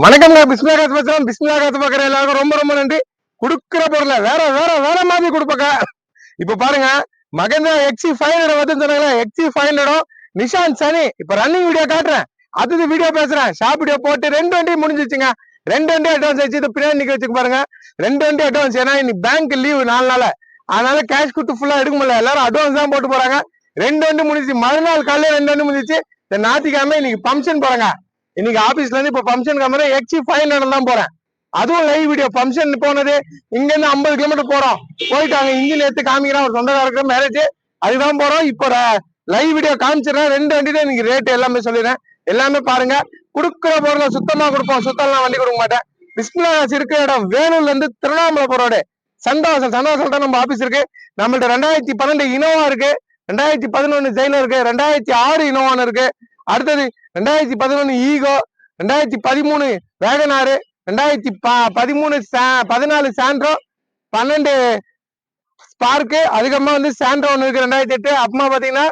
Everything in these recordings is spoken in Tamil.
வணக்கம்ங்க. பிஸ்மில்லா காசு பேசுறேன். பிஸ்மில்லா காசு பாக்குற எல்லாருக்கும் ரொம்ப ரொம்ப நன்றி. குடுக்கிற பொருளை வேற வேற வேற மாதிரி கொடுப்பாங்க. இப்ப பாருங்க, மகேந்திரா XC500 வந்து சொன்னாங்களா, XC500 நிஷான் சனி இப்ப ரன்னிங் வீடியோ காட்டுறேன். அது வீடியோ பேசுறேன். ஷாப் வீடியோ போட்டு 2 வண்டி முடிஞ்சிச்சுங்க. 2 வண்டி அட்வான்ஸ் ஆயிடுச்சு. இது பின்னாடி நிக்க வச்சுக்க பாருங்க. 2 வண்டி அட்வான்ஸ். ஏன்னா இன்னைக்கு பேங்க் லீவு 4 நாள், அதனால கேஷ் கொடுத்து ஃபுல்லா எடுக்க முடியல. எல்லாரும் அட்வான்ஸ் தான் போட்டு போறாங்க. 2 வண்டி முடிஞ்சிச்சு. மறுநாள் காலையில 2 வண்டி முடிஞ்சிச்சு. இந்த ஞாயிற்றுக்கிழமை இன்னைக்கு பம்ப்ஷன் போறாங்க. இன்னைக்கு ஆபீஸ்ல இருந்து இப்ப பம்ப்ஷன் கிளம்புற XC500 தான் போறேன். அதுவும் லைவ் வீடியோ. பம்ப்ஷன் போனது இங்க இருந்து 50 கிலோமீட்டர் போறோம். போயிட்டாங்க. இன்ஜின் எடுத்து காமிக்கிறோம். ஒரு சொந்தக்காரருக்கு மேரேஜ், அதுதான் போறோம். இப்போ லைவ் வீடியோ காமிச்சிடறேன். 2 வண்டி தான் இன்னைக்கு ரேட் எல்லாமே சொல்லிடுறேன். எல்லாமே பாருங்க. குடுக்கிற பொருளை சுத்தமா கொடுப்போம். சுத்தம்லாம் வண்டி கொடுக்க மாட்டேன். பிஸ்மில்லா இருக்கிற இடம் வேலூர்ல இருந்து திருவண்ணாமலை போறோட சந்தோஷம் தான் நம்ம ஆபீஸ் இருக்கு. நம்மள்ட்ட 2012 இனோவா இருக்கு, 2011 ஜெயிலர் இருக்கு, 2006 இனோவான்னு இருக்கு. அடுத்தது 2011 ஈகோ, 2013 வேகனாரு, 2014 சாண்ட்ரோ, 12 ஸ்பார்க்கு, அதுக்கப்புறமா வந்து சாண்ட்ரோ ஒன்று இருக்கு 2008. அப்புறமா பாத்தீங்கன்னா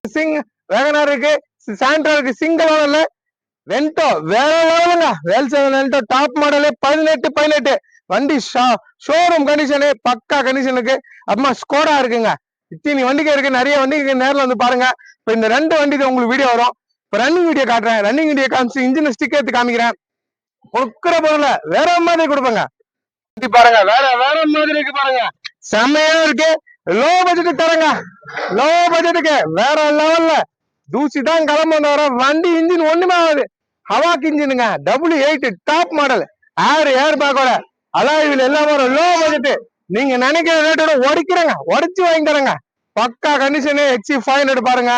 சிங் வேகனார் இருக்கு, சாண்ட்ரோ இருக்கு. சிங்கிள் ஓனர்ல வென்டோ வேற லெவலுங்க. வேல்சேவன் வென்டோ டாப் மாடலு 18 வண்டி ஷோரூம் கண்டிஷனு, பக்கா கண்டிஷனுக்கு. அப்புறமா ஸ்கோடா இருக்குங்க. இத்தனை வண்டிக்கு இருக்கு, நிறைய வண்டிக்கு. நேரில் வந்து பாருங்க. இப்ப இந்த 2 வண்டி உங்களுக்கு வீடியோ வரும். இப்ப ரன்னிங் வீடியோ காட்டுறேன். ரன்னிங் வீடியோ காமிச்சு இன்ஜின் ஸ்டிக் எடுத்து காமிக்கிறேன். கொடுக்குற பொருளை வேற மாதிரி கொடுப்பேங்க. பாருங்க, வேற வேற மாதிரி இருக்கு பாருங்க. செம்மையா இருக்கு. லோ பட்ஜெட் தரங்க. லோ பட்ஜெட்டுக்கு வேற லெவல்ல தூசி தான் கிளம்ப வர வண்டி. இன்ஜின் ஒண்ணுமே ஆகுது. ஹவாக் இன்ஜினுங்க. W8 top model. ஏர் பேக்கோட அலாய்வில் எல்லாம் வரும். Low budget. நீங்க நினைக்கிற ரேட்டோட உடைச்சு வாங்கி தரங்க. பக்கா கண்டிஷனு. XC500 பாருங்க.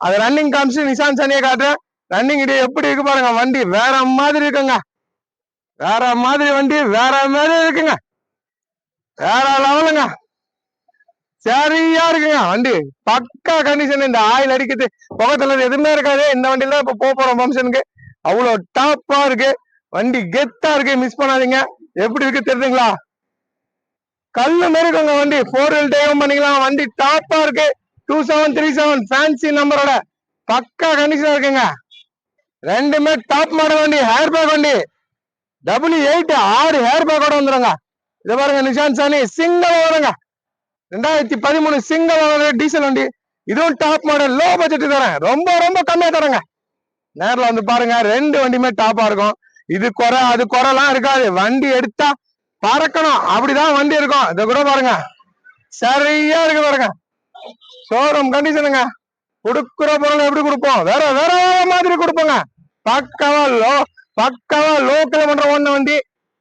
அது ரன்னிங் காமிச்சு நிஷான் சனியை காட்டுறேன். ரன்னிங் இடி எப்படி இருக்கு பாருங்க. வண்டி வேற மாதிரி இருக்குங்க. வேற மாதிரி வண்டி வேற மாதிரி இருக்குங்க. வேற லெவலுங்க. சரியா இருக்குங்க வண்டி. பக்கா கண்டிஷன். இந்த ஆயில் அடிக்கிறது, புகத்துல எதுவுமே இருக்காது. இந்த வண்டியில இப்ப போறோம் ஃபங்க்ஷனுக்கு. அவ்வளவு டாப்பா இருக்கு வண்டி. கெத்தா இருக்கு. மிஸ் பண்ணாதீங்க. எப்படி இருக்கு தெரியுதுங்களா? கல்லு மாரி இருக்குங்க வண்டி. 4 wheel டிரைவ் பண்ணிக்கலாம். வண்டி டாப்பா இருக்கு. 2737 ஃபேன்சி நம்பரோட பக்கா கண்டிஷன் இருக்குங்க. ரெண்டுமே டாப் மாடல் வண்டி. ஹேர் பேக் வண்டி. W8 6 ஹேர் பேக்கோட வந்துருங்க. இதை பாருங்க. நிஷான் சானி சிங்கிள் வருங்க. 2013 சிங்கிள் ஓனர் டீசல் வண்டி. இதுவும் டாப் மாடல். லோ பட்ஜெட் தரேன். ரொம்ப ரொம்ப கம்மியா தரேங்க. நேரில் வந்து பாருங்க. 2 வண்டியுமே டாப்பா இருக்கும். இது குறை அது குறைலாம் இருக்காது. வண்டி எடுத்தா பறக்கணும், அப்படிதான் வண்டி இருக்கும். இதை கூட பாருங்க. சரியா இருக்கு பாருங்க. ஷோரூம் கண்டிஷனுங்க. கொடுக்குற பொருள் எப்படி கொடுப்போம்? வேற வேற மாதிரி கொடுப்போங்க. பக்காவா லோ கிலோமீட்டர் ஓடின வண்டி.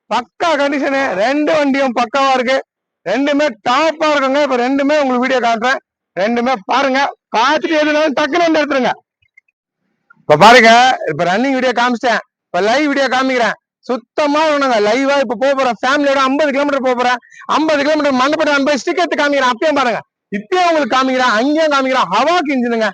பக்கா கண்டிஷனு. 2 வண்டியும் பக்காவா இருக்கு. ரெண்டுமே டாப்பா இருக்குங்க. இப்ப ரெண்டுமே உங்களுக்கு வீடியோ காட்டுறேன். ரெண்டுமே பாருங்க. பார்த்துட்டு எதுனாலும் டக்குன்னு வந்து எடுத்துருங்க. இப்ப பாருங்க. இப்ப ரன்னிங் வீடியோ காமிச்சிட்டேன். இப்ப லைவ் வீடியோ காமிக்கிறேன். சுத்தமா வேணுங்க. லைவா இப்ப போறேன். ஃபேமிலியோட 50 கிலோமீட்டர் போறேன். 50 கிலோமீட்டர் மண்டபம் போய் ஸ்டிக் எடுத்து காமிக்கிறேன். அப்பயும் பாருங்க. இப்பயும் உங்களுக்கு காமிக்கிறேன். அங்கேயும் காமிக்கிறேன். ஹவாக் இன்ஜினுங்க.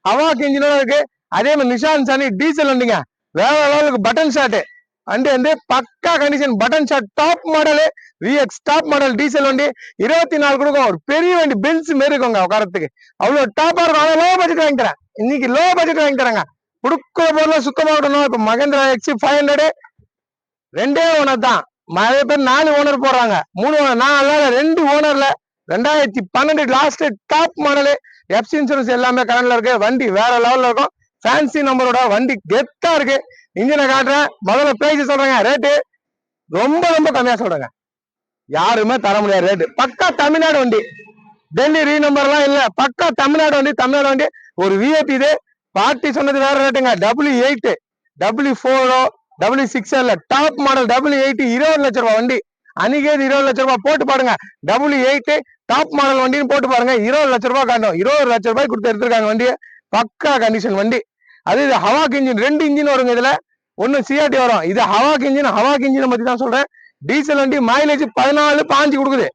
ஹவாக் இன்ஜினோட இருக்கு. அதே மாதிரி நிஷான் சனி டீசல் வண்டிங்க. வேற லெவலுக்கு பட்டன் ஷாட் வண்டி வந்து பக்கா condition. Button shot top model. VX top model diesel வண்டி. 24 கொடுக்கும். ஒரு பெரிய வண்டி பென்ஸ் மாரி இருக்குங்க உட்காரத்துக்கு. அவ்வளவு டாப்பா இருக்கும். லோ பட்ஜெட் வாங்கி தரேன். இன்னைக்கு லோ பட்ஜெட் வாங்கி தரேங்க. கொடுக்குற பொருளை சுத்தமா விடணும். இப்ப மகேந்திரா XC500 2 ஓனர் தான். நிறைய பேர் 4 ஓனர் போடுறாங்க. 3 ஓனர். நான் 2 ஓனர்ல 2012 last top model. FC insurance எல்லாமே கரண்ட்ல இருக்கு. வண்டி வேற லெவல்ல இருக்கும். ஃபேன்சி நம்பரோட வண்டி கெத்தா இருக்கு. இன்ஜினை காட்டுறேன். முதல்ல பிரைஸ் சொல்றேங்க. ரேட்டு ரொம்ப ரொம்ப கம்மியா சொல்றேங்க. யாருமே தர முடியாது ரேட்டு. பக்கா தமிழ்நாடு வண்டி. டெல்லி ரீ நம்பர் எல்லாம் இல்ல. பக்கா தமிழ்நாடு வண்டி. தமிழ்நாடு வண்டி. ஒரு விஐபி இது. பார்ட்டி சொன்னது வேற ரேட்டுங்க. W8 W4 W6 top model. W8 20 லட்சம் ரூபாய் வண்டி. அன்னைக்கே 20 லட்சம் ரூபாய் போட்டு பாருங்க. W8 டாப் மாடல் வண்டின்னு போட்டு பாருங்க. 20 லட்சம் ரூபாய் காட்டும். 20 லட்சம் ரூபாய் கொடுத்து எடுத்திருக்காங்க வண்டியை. பக்கா கண்டிஷன் வண்டி. அது இது ஹவாக் இன்ஜின். 2 இன்ஜின் வருங்க இதுல. ஒன்னு சிஆர்டி வரும். இது ஹவாக் இன்ஜின். ஹவாக் இன்ஜினை பத்தி தான் சொல்றேன். டீசல் வண்டி. மைலேஜ் 14 பாஞ்சு கொடுக்குது.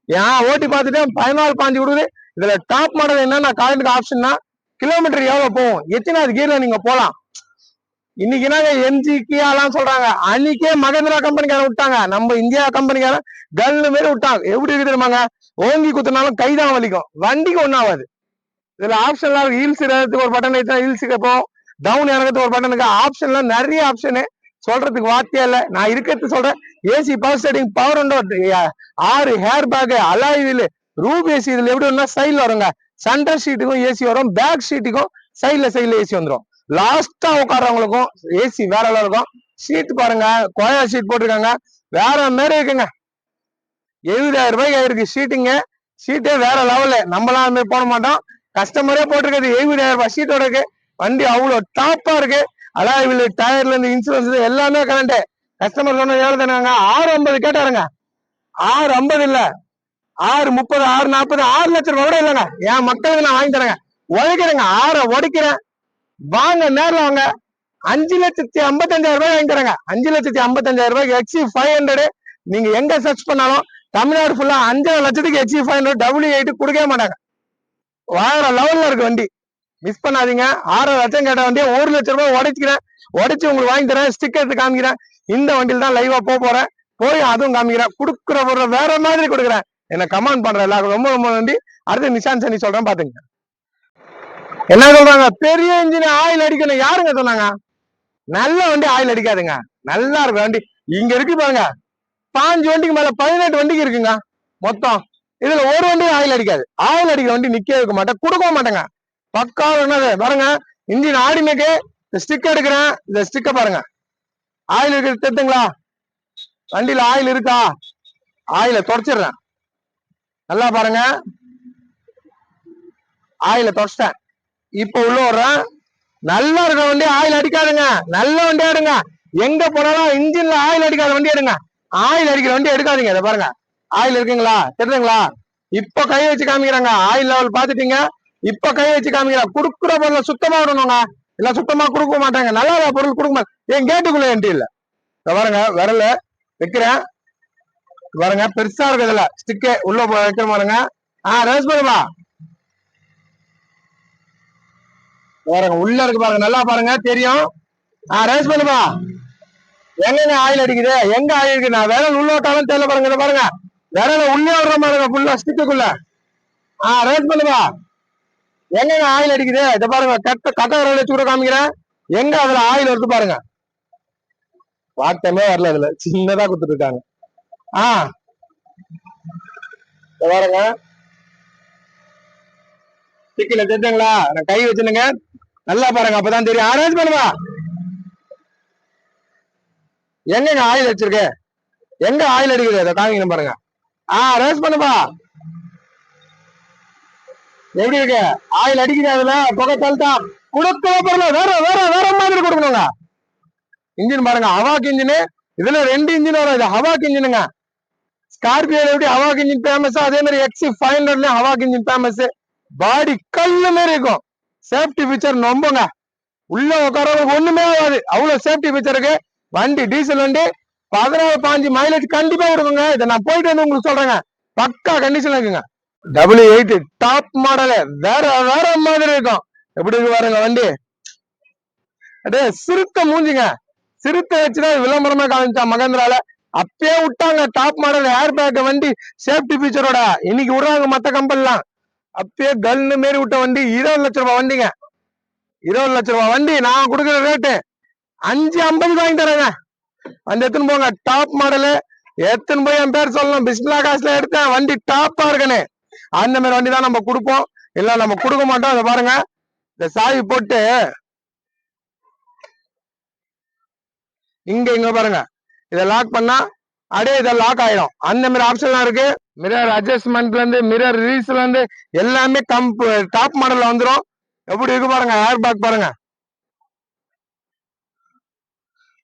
ஏன் ஓட்டி பார்த்துட்டு 14 பாஞ்சு கொடுக்குது. இதுல டாப் மாடல் என்னன்னா கரண்ட்டுக்கு ஆப்ஷன்னா கிலோமீட்டர் எவ்வளவு போகும், எத்தனாவது கியர்ல நீங்க போலாம். இன்னைக்கு என்ன எம்ஜி கியாலாம் சொல்றாங்க. அன்னைக்கே மகேந்திரா கம்பெனிக்காரன் விட்டாங்க. நம்ம இந்தியா கம்பெனிக்காரன் கல்லு மாரி விட்டாங்க. எப்படி இருக்கு தெரியுமாங்க? ஓங்கி குத்துனாலும் கைதான் வலிக்கும். வண்டிக்கு ஒன்னும் ஆகாது. இதுல ஆப்ஷன்லாம் ஹீல்ஸ் ஒரு பட்டன் ஹீல்ஸுக்கு போகும். டவுன் இறங்கிறது ஒரு பட்டன் இருக்கு. ஆப்ஷன்லாம் நிறைய ஆப்ஷனு, சொல்றதுக்கு வார்த்தையே இல்ல. நான் இருக்கிறது சொல்றேன். AC, power steering, power window, 6 air bag, alloy wheel, roof AC. இதுல எப்படி ஒன்னா சைட்ல வருங்க, சென்டர் ஷீட்டுக்கும் ஏசி வரும், பேக் ஷீட்டுக்கும் சைட்ல ஏசி வந்துடும். லாஸ்டா உட்கார்றவங்களுக்கும் ஏசி வேற லெவல் இருக்கும். ஷீட் பாருங்க, கோயா ஷீட் போட்டிருக்காங்க, வேற மாதிரி இருக்குங்க. 70,000 ரூபாய்க்கு ஆயிருக்கு ஷீட்டுங்க. ஷீட்டே வேற லெவலு. நம்மளாம் அது மாதிரி போட மாட்டோம், கஸ்டமரே போட்டிருக்கிறது. 70,000 ரூபாய் ஷீட்டோட இருக்கு. வண்டி அவ்வளவு டாப்பா இருக்கு. அலாய்வில், டயர்ல இருந்து இன்சூரன்ஸ் எல்லாமே கரண்ட். கஸ்டமர் சொன்ன எவ்வளவு தானாங்க, 650 கேட்டாருங்க. 650 இல்ல, 630, 640, 6 லட்சம் ரூபாய் கூட இல்லைங்க. என் மக்களுக்கு நான் வாங்கி தரேங்க. உழைக்கிறேங்க, 6 உடைக்கிறேன். வாங்க, நேரில் வாங்க. 5,55,000 ரூபாய் வாங்கி தரேங்க. 5,55,000 ரூபாய்க்கு XC500 நீங்க எங்க சர்ச் பண்ணாலும் தமிழ்நாடு ஃபுல்லா 5 லட்சத்துக்கு XC500 W8 கொடுக்கவே மாட்டாங்க. வேற லெவல்ல இருக்கு வண்டி, மிஸ் பண்ணாதீங்க. 6 லட்சம் கேட்ட வண்டியை 1 லட்சம் ரூபாய் உடைச்சு உங்களுக்கு வாங்கி தரேன். ஸ்டிக்கர் எடுத்து காமிக்கிறேன். இந்த வண்டியில் தான் லைவா போறேன். போய் அதுவும் காமிக்கிறேன். கொடுக்குற பொருள் வேற மாதிரி கொடுக்குறேன். என்ன கமெண்ட் பண்ற எல்லாருக்கும் ரொம்ப ரொம்ப நன்றி. அடுத்து நிஷாந்த் சனி சொல்றேன், பாத்துங்க. என்ன சொல்றாங்க, பெரிய இன்ஜின் ஆயில் அடிக்கணும். யாருங்க சொன்னாங்க? நல்ல வண்டி ஆயில் அடிக்காதுங்க. நல்லா இருக்கு வண்டி. இங்க இருக்கு பாருங்க, 5 வண்டிக்கு மேல 18 வண்டிக்கு இருக்குங்க மொத்தம். இதுல ஒரு வண்டி ஆயில் அடிக்காது. ஆயில் அடிக்கிற வண்டி நிக்க வைக்க மாட்டேன், கொடுக்க மாட்டேங்க. பக்கா என்னது பாருங்க, இன்ஜின் ஆடினுக்கு ஸ்டிக் எடுக்கிறேன். இந்த ஸ்டிக்க பாருங்க, ஆயில் இருக்கு தெரியுங்களா? வண்டியில ஆயில் இருக்கா? ஆயில தொடச்சிடுறேன். நல்லா பாருங்க, ஆயில தொடச்சிட்டேன். இப்ப உள்ள வர்றேன். நல்லா இருக்க வண்டி ஆயில் அடிக்காதுங்க. நல்ல வண்டி எடுங்க. எங்க போனாலும் இன்ஜின்ல ஆயில் அடிக்காத வண்டி எடுங்க. ஆயில் அடிக்கிற வண்டி எடுக்காதீங்க. இதை பாருங்க, ஆயில் இருக்குங்களா, தெரியுதுங்களா? இப்ப கை வச்சு காமிக்கிறாங்க. ஆயில் லெவல் பாத்துட்டீங்க. இப்ப கை வச்சு காமிக்கிறா. குடுக்குற பொருள் சுத்தமா விடணுங்க, இல்ல சுத்தமா கொடுக்க மாட்டாங்க. நல்லா பொருள் கொடுக்க மாட்டேன். என் கேட்டுக்குள்ள என்டி இல்ல. இத பாருங்க, விரல வைக்கிறேன் பாருங்க, பெருசா இருக்குதுல்ல ஸ்டிக்கு உள்ள வைக்கிற பாருங்க. ரேஸ் பண்ணுமா பாருங்க, உள்ள இருக்கு பாருங்க, நல்லா பாருங்க தெரியும். ரேஸ் பண்ணுமா. எங்க ஆயில் அடிக்குது, எங்க ஆயில் இருக்கு? நான் விரல் உள்ள விட்டாலும் தெரியல பாருங்க. இதை பாருங்க, விரல உள்ளே விடுற பாருங்க, ஃபுல்லா ஸ்டிக்குள்ள. ரேஸ் பண்ணுமா. எங்க ஆயில் அடிக்குது? இதை பாருங்க, கட்ட விரல் வச்சு கூட காமிக்கிறேன். எங்க அதுல ஆயில் வருது பாருங்க. வாட்டமே வரல, அதுல சின்னதா குடுத்துட்டு இருக்காங்க. பாருங்க, ஸ்டிக்கில தெரிஞ்சுங்களா? நான் கை வச்சுனுங்க, நல்லா பாருங்க, அப்பதான் தெரியும். ரேஸ் பண்ணுவா. எங்க ஆயில் வச்சிருக்கு, எங்க ஆயில் அடிக்குது அதை காமிக்கணும் பாருங்க. ரேஸ் பண்ணுப்பா. எப்படி இருக்கு? ஆயில் அடிக்குது, அதுல புகை தள்ளிட்டான். கொடுக்கல பொருள் வேற வேற வேற மாதிரி கொடுக்கணுங்க. இன்ஜின் பாருங்க, ஹவாக் இன்ஜின். இதுல 2 இன்ஜின் வரும். இது ஹவாக் இன்ஜினுங்க. ஸ்கார்பியோ எப்படி ஹவாக் இன்ஜின் ஃபேமஸ், அதே மாதிரி XC500 ஹவாக் இன்ஜின் ஃபேமஸ். பாடி கல்லு மாதிரி இருக்கும். சேஃப்டி ஃபீச்சர் நம்புங்க. உள்ள உட்காரவங்க ஒண்ணுமே ஆகாது, அவ்வளவு சேஃப்டி ஃபீச்சர் இருக்கு. வண்டி டீசல் வண்டி, 14-15 மைலேஜ் கண்டிப்பா கொடுக்குங்க. இதை நான் போயிட்டு வந்து உங்களுக்கு சொல்றேங்க, பக்கா கண்டிஷன் இருக்குங்க. W8 டாப் மாடலு, வேற வேற மாதிரி இருக்கும். எப்படி இருக்கு பாருங்க வண்டி. அதே சிறுத்தை மூஞ்சிங்க, சிறுத்தை வச்சுதான் விளம்பரமா காமிச்சா மகேந்திரால. அப்பயே விட்டாங்க டாப் மாடல் ஏர் பேக் வண்டி சேஃப்டி ஃபீச்சரோட. இன்னைக்கு விடுறாங்க மத்த கம்பெனிலாம். அப்பயே கன்னு மாரி விட்ட வண்டி. 20 லட்சம் ரூபாய் வண்டிங்க. 20 லட்சம் ரூபாய் வண்டி நான் கொடுக்குற ரேட்டு 550 வாங்கி தரேங்க. வண்டி எடுத்துன்னு போங்க, டாப் மாடலு. எடுத்துன்னு போய் என் பேர் சொல்லணும், பிஸ்மிலா காசுல எடுத்தேன், வண்டி டாப்பா இருக்குன்னு. அந்த மாதிரி வண்டி தான் நம்ம கொடுப்போம், இல்ல நம்ம கொடுக்க மாட்டோம். அதை பாருங்க, இந்த சாவி போட்டு இங்க பாருங்க, இதை லாக் பண்ணா அப்படியே இதை லாக் ஆயிடும். அந்த மாதிரி ஆப்ஷன்லாம் இருக்கு. மிரர் அட்ஜஸ்ட்மெண்ட்ல இருந்து மிரர் ரீஸ்ல இருந்து எல்லாமே டாப் மாடல்ல வந்துடும். எப்படி இருக்கு பாருங்க, ஏர் பேக் பாருங்க,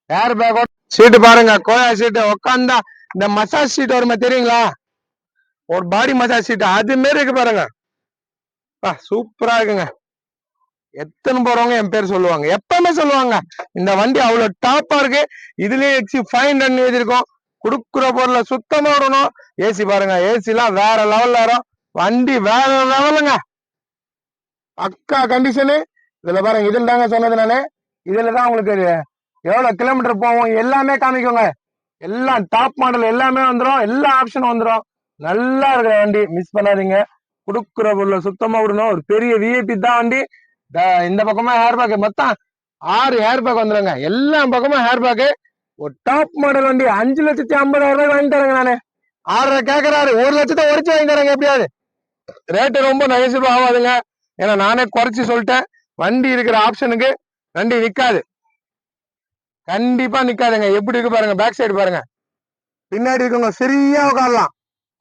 ஏர் பேக்கோட சீட்டு பாருங்க, கோயா சீட்டு. உட்காந்தா இந்த மசாஜ் சீட் வருமா தெரியுங்களா, ஒரு பாடி மசாஜ் சீட் அது மாரி இருக்கு பாருங்க. சூப்பரா இருக்குங்க. எத்தனை போறவங்க என் பேர் சொல்லுவாங்க, எப்பவுமே சொல்லுவாங்க. இந்த வண்டி அவ்வளவு டாப்பா இருக்கு. இதுலயே XC500 எழுதிருக்கும். குடுக்குற பொருளை சுத்தமா விடணும். ஏசி பாருங்க, ஏசி எல்லாம் வேற லெவல்ல வரும். வண்டி வேற லெவலுங்க, பக்கா கண்டிஷனு. இதுல பாருங்க, இதுல தாங்க சொன்னது நானு. இதுலதான் உங்களுக்கு எவ்வளவு கிலோமீட்டர் போவோம் எல்லாமே காமிக்குங்க. எல்லாம் டாப் மாடல் எல்லாமே வந்துடும், எல்லா ஆப்ஷனும் வந்துடும். நல்லா இருக்கிற வண்டி, மிஸ் பண்ணாதீங்க. குடுக்குற பொருளை சுத்தமா விடணும். ஒரு பெரிய VIP தான் வண்டி. இந்த பக்கமா ஏர் பேக் மொத்தம் 6 ஹேர் பேக் வந்துருங்க. எல்லா பக்கமும் ஹேர் பேக். ஒரு டாப் மாடல் வண்டி 5,50,000 வாங்கி தரேங்க நானு. 6.5 கேக்குறாரு, 1,00,000 உரைச்சு வாங்கி தரேங்க. எப்படியாவது ரேட்டு ரொம்ப நெகசிபிள் ஆகாதுங்க. ஏன்னா நானே குறைச்சு சொல்லிட்டேன். வண்டி இருக்கிற ஆப்ஷனுக்கு வண்டி நிக்காது, கண்டிப்பா நிக்காதுங்க. எப்படி இருக்கு பாருங்க, பேக் சைடு பாருங்க. பின்னாடி இருக்கவங்க ஃப்ரீயா உட்காரலாம்.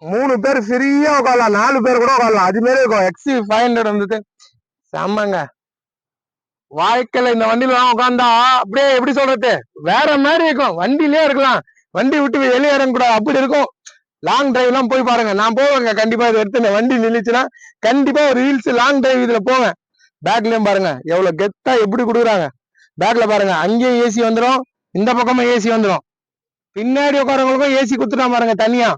3 பேர் ஃப்ரீயா உட்காரலாம், 4 பேர் கூட உட்காரலாம். அது மாதிரி இருக்கும். XC500 வந்துட்டு செம்மங்க. வாழ்க்கையில இந்த வண்டியில உட்காந்தா அப்படியே எப்படி சொல்றது, வேற மாதிரி இருக்கும். வண்டியிலே இருக்கலாம், வண்டி விட்டு வெளியே இறங்கக்கூடாது, அப்படி இருக்கும். லாங் டிரைவ் எல்லாம் போய் பாருங்க. நான் போவேங்க கண்டிப்பா. இதை எடுத்து வண்டி நின்றுச்சுன்னா கண்டிப்பா ஒரு ஹில்ஸ் லாங் டிரைவ் இதுல போவேன். பேக்லயும் பாருங்க எவ்வளவு கெத்தா எப்படி கொடுக்குறாங்க. பேக்ல பாருங்க, அங்கேயும் ஏசி வந்துடும், இந்த பக்கமும் ஏசி வந்துடும். பின்னாடி உட்காரவங்களுக்கும் ஏசி குத்துட்டா பாருங்க தனியா.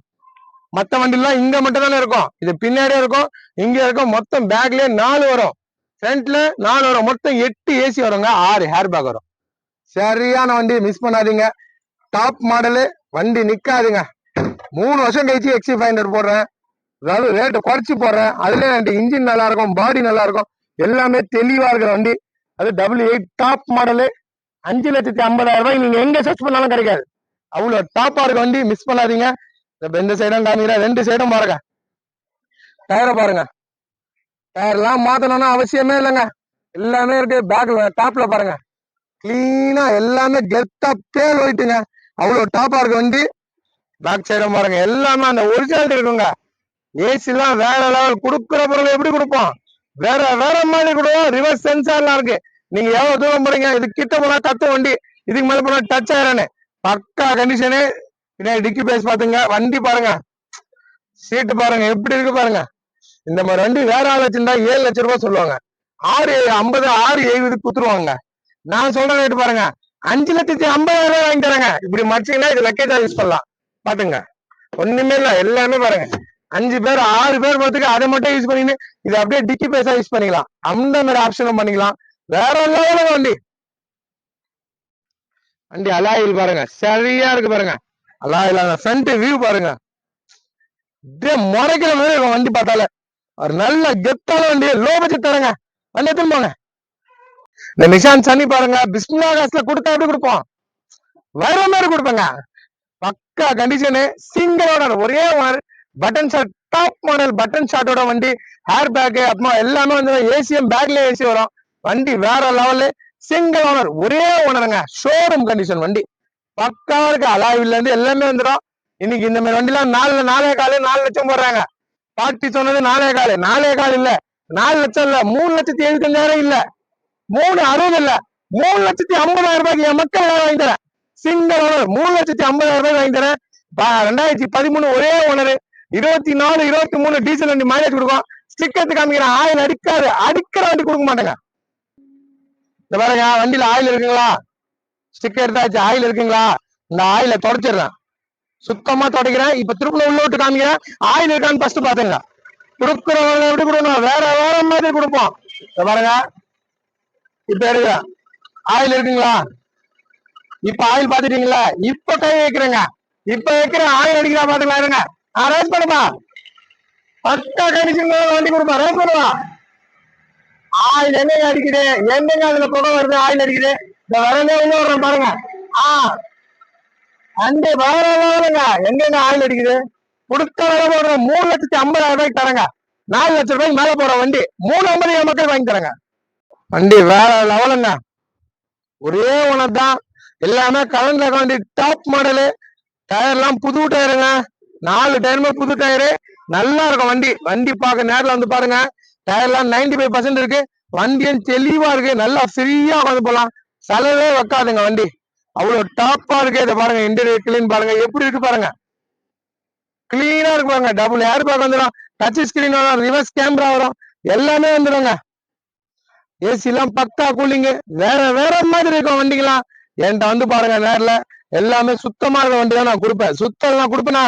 மத்த வண்டிலாம் இங்க மட்டும் தானே இருக்கும், இது பின்னாடியே இருக்கும், இங்க இருக்கும். மொத்தம் பேக்லயே 4 வரும், ஃப்ரண்ட்ல 4 வரும், மொத்தம் 8 ஏசி வருங்க. 6 ஹேர் பேக் வரும். சரியான வண்டி, மிஸ் பண்ணாதீங்க. டாப் மாடலு, வண்டி நிக்காதுங்க. 3 வருஷம் கழிச்சு XC500 போடுறேன், அதாவது ரேட்டு குறைச்சு போடுறேன். அதுல இன்ஜின் நல்லா இருக்கும், பாடி நல்லா இருக்கும், எல்லாமே தெளிவா இருக்கிற வண்டி. அது W8 டாப் மாடலு, 5,50,000 நீங்க எங்க சர்ச் பண்ணாலும் கிடைக்காது. அவ்வளவு டாப்பா இருக்க வண்டி, மிஸ் பண்ணாதீங்க. இந்த சைடும் காமிக்கிறேன், 2 சைடும் பாருங்க. டயரை பாருங்க, டயர்லாம் மாத்தணும்னா அவசியமே இல்லைங்க, எல்லாமே இருக்கு. பேக்ல டாப்ல பாருங்க, கிளீனா எல்லாமே கெத்தா பேல் போயிட்டுங்க. அவ்வளவு டாப்பா இருக்கு வண்டி. பேக் சைடும் பாருங்க, எல்லாமே அந்த ஒரிஜினாலிட்டி இருக்குங்க. ஏசி எல்லாம் வேற லெவல். கொடுக்குற பொருள் எப்படி கொடுப்போம், வேற வேற மாதிரி கொடுவோம். ரிவர்ஸ் சென்சார்லாம் இருக்கு. நீங்க எவ்வளவு தூரம் போறீங்க, இது கிட்ட போனா கத்த வண்டி, இதுக்கு மேல போனா டச் ஆயிரன்னு பக்கா கண்டிஷனு. பின்னாடி டிக்கி பேஸ் பாத்துங்க, வண்டி பாருங்க, சீட்டு பாருங்க எப்படி இருக்கு பாருங்க. இந்த மாதிரி வண்டி வேற ஆள் வச்சிருந்தா 7,00,000 சொல்லுவாங்க, 6,50,000 6,70,000 குத்துருவாங்க. நான் சொல்ற ரேட்டு பாருங்க, 5,50,000 வாங்கி தரேங்க. இப்படி மடிச்சீங்கன்னா இது லக்கேஜா யூஸ் பண்ணலாம். பாத்துங்க, ஒண்ணுமே இல்ல, எல்லாமே பாருங்க. 5 பேர் 6 பேர் பார்த்துக்கு அதை மட்டும் யூஸ் பண்ணிட்டு இது அப்படியே டிக்கி பேஸா யூஸ் பண்ணிக்கலாம். அந்த மாதிரி ஆப்ஷனும் பண்ணிக்கலாம். வேற லெவலுங்க வண்டி. வண்டி அலாயில் பாருங்க, சரியா இருக்கு பாருங்க. அலாயில் ஃப்ரண்ட் வியூ பாருங்க, முறைக்கிற மாதிரி இருக்கும் வண்டி பார்த்தால. ஒரு நல்ல கெத்தான வண்டி, லோ பட்ஜெட் தரங்க. வண்டி எடுத்துன்னு போங்க. இந்த நிஷான் சனி பாருங்க, பிஸ்மில்லா காசுல கொடுத்தா எப்படி கொடுப்போம், வேற மாதிரி கொடுப்பேங்க. பக்கா கண்டிஷனு, சிங்கிள் ஓனர், ஒரே owner, button shot, top model button ஷாட்டோட வண்டி. ஹேர் பேக் அப்புறமா எல்லாமே வந்து ஏசியும் பேக்ல ஏசி வரும். வண்டி வேற லெவலு, சிங்கிள் ஓனர், ஒரே ஓனருங்க. ஷோரூம் கண்டிஷன் வண்டி, பக்கா இருக்கு. அலாய்ல இருந்து எல்லாமே வந்துடும். இன்னைக்கு இந்த மாதிரி வண்டிலாம் 4,4,4 போடுறாங்க. பாட்டி சொன்னது 4,4 4,4 இல்ல, 4,00,000 இல்ல, 3,75,000 இல்ல, 3,60 இல்ல, 3,50,000 என் மக்கள் வாங்கி தரேன். சிங்கிள் ஓனர் 3,50,000 வாங்கி தரேன். 2013 ஒரே ஓனர், 24 23 டீசல் வண்டி மைலேஜ் கொடுக்கும். ஸ்டிக்கர் காமிக்கிறேன், ஆயில் அடிக்காது, அடிக்கிற வண்டி கொடுக்க மாட்டேங்க. இந்த பாருங்க, வண்டியில ஆயில் இருக்குங்களா, ஸ்டிக்கர் எடுத்தாச்சு, ஆயில் இருக்குங்களா, இந்த ஆயில தொடச்சிடுறேன், சுத்தமா தொடக்கிறேன். இப்ப திருப்பி உள்ள விட்டு காமிக்கிறேன், ஆயில் இருக்கான்னு ஃபர்ஸ்ட் பாத்துங்க. கொடுக்குறவங்க எப்படி கொடுக்கணும், வேற வேற மாதிரி கொடுப்போம். பாருங்க, இப்ப எடுக்க ஆயில் இருக்குங்களா, இப்ப ஆயில் பாத்துட்டீங்களா, இப்ப கை வைக்கிறேங்க, இப்ப வைக்கிற ஆயில் அடிக்கிறா பாத்துக்கலாம். இருங்க, ரேஸ் பண்ணுப்பா, பக்கா கண்டிஷன் வண்டி கொடுப்பா, ரேஸ் பண்ணுவா. ஆயில் எண்ணெய் அடிக்குது, எண்ணெய் அதுல புகை வருது, ஆயில் அடிக்குது. இந்த வரதே உள்ள வர்றோம் பாருங்க. அந்த வேறங்க எங்க ஆயில் அடிக்குது. கொடுத்த வேலை போடுறோம், 3,50,000 தரங்க. 4,00,000 மேல போற வண்டி 3,50,000 மக்கள் வாங்கி தரங்க. வண்டி வேற லெவலுங்க, ஒரே ஓனர் தான், எல்லாமே கலந்த வண்டி, டாப் மாடலு. டயர் எல்லாம் புது டயருங்க, 4 டயருமே புது டயரு, நல்லா இருக்கும் வண்டி. வண்டி பார்க்க நேரில் வந்து பாருங்க. டயர் எல்லாம் 95% இருக்கு, வண்டியும் தெளிவா இருக்கு, நல்லா ஃப்ரீயா உட்காந்து போலாம், செலவே வைக்காதுங்க வண்டி. அவ்வளவு டாப்பா இருக்கு. இதை பாருங்க, இன்டீரியர் கிளீன் பாருங்க எப்படி இருக்கு பாருங்க, கிளீனா இருக்கு பாருங்க. டபுள் ஏர் பேக் வந்துடும், டச் ஸ்கிரீன் வரும், ரிவர்ஸ் கேமரா வரும், எல்லாமே வந்துடுங்க. ஏசி எல்லாம் பக்கா கூலிங்கு, வேற வேற மாதிரி இருக்கும் வண்டிங்களாம். என்கிட்ட வந்து பாருங்க நேரில், எல்லாமே சுத்தமா இருக்க வண்டி தான் நான் கொடுப்பேன். சுத்தம் எல்லாம் கொடுப்பேனா,